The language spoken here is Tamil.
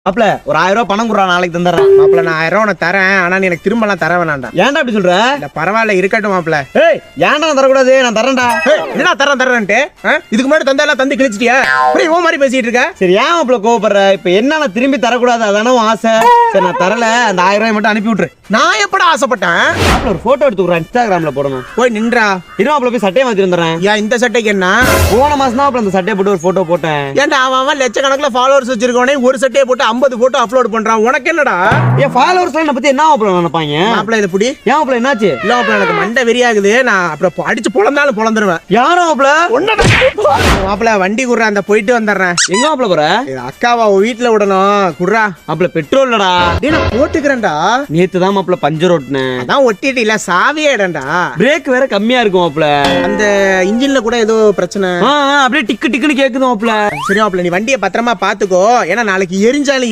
மாப்ள ஒரு 1000 ரூபாய் பணம் குடுறா, நாளைக்கு தந்துடுறேன். மாப்பிள்ள நான் 1000 உனக்கு தரேன், ஆனா நீ எனக்கு திரும்பலாம் தர வேணாம்டா. ஏன்டா அப்படி சொல்ற? இல்ல பரவாயில்ல இருக்கட்டும் மாப்பிள்ள. ஏய் ஏன்டா நான் தரக்கூடாது? நான் தரேன்டா. என்னடா தரேன்ட்டு இதுக்கு முன்னாடி தந்தாலாம் தந்து கிழிச்சிட்டியா? அப்படியே ஓ மாதிரி பேசிட்டு இருக்க. சரி ஏன் மாப்ள கோவப்படுற? இப்ப என்ன நான் திரும்பி தரக்கூடாது அதானே உன் ஆசை? சரி நான் தரல, அந்த 1000 ரூபாய் மட்டும் அனுப்பி விட்டுரு. நான் எப்படா ஆசைப்பட்டேன்? மாப்ள ஒரு போட்டோ எடுத்துக்கிறேன், இன்ஸ்டாகிராம்ல போடணும். போய் நின்றா. இன்னும் மாப்ள போய் சட்டையை மாத்தி வந்துடுறேன். ஏன் இந்த சட்டைக்கு என்ன? போன மாசம் தான் மாப்ள அந்த சட்டையை போட்டு ஒரு போட்டோ போட்டேன். ஏன்டா அவன் லட்சக்கணக்கில் ஃபாலோவர்ஸ் வச்சிருக்கவனே ஒரு சட்டையை போட்டு 50 போட்டோ அப்லோட் பண்றான். உனக்கு என்னடா? ஏன் ஃபாலோவர்ஸ் என்ன பத்தி என்ன மாப்ள நினைப்பாங்க? மாப்பிள்ள இது புடி. ஏன் மாப்ள என்னாச்சு? இல்ல மாப்பிள்ள எனக்கு மண்டை வெறியாகுது. நான் அப்புறம் அடிச்சு பொழந்தாலும் பொழந்துருவேன். யாரும் மாப்ள? மாப்பிள்ள வண்டி குடுறா, அந்த போயிட்டு வந்துடுறேன். எங்க மாப்ள போற? அக்காவா வீட்டுல விடணும், குடுறா. மாப்ள பெட்ரோல் இல்லடா. டேய் நான் போட்டுக்கிறேன்டா. நேத்து தான் மாப்ள பஞ்சர் ஓட்டுனேன். அதான் ஒட்டிட்டு இல்ல சாவியே இடம்டா. பிரேக் வேற கம்மியா இருக்கும் மாப்ள. அந்த இன்ஜின்ல கூட ஏதோ பிரச்சனை. அப்படியே டிக்கு டிக்குன்னு கேக்குது மாப்ள. சரி மாப்பிள்ள நீ வண்டியை பத்திரமா பாத்துக்கோ, ஏன்னா நாளைக்கு எரிஞ்சாலே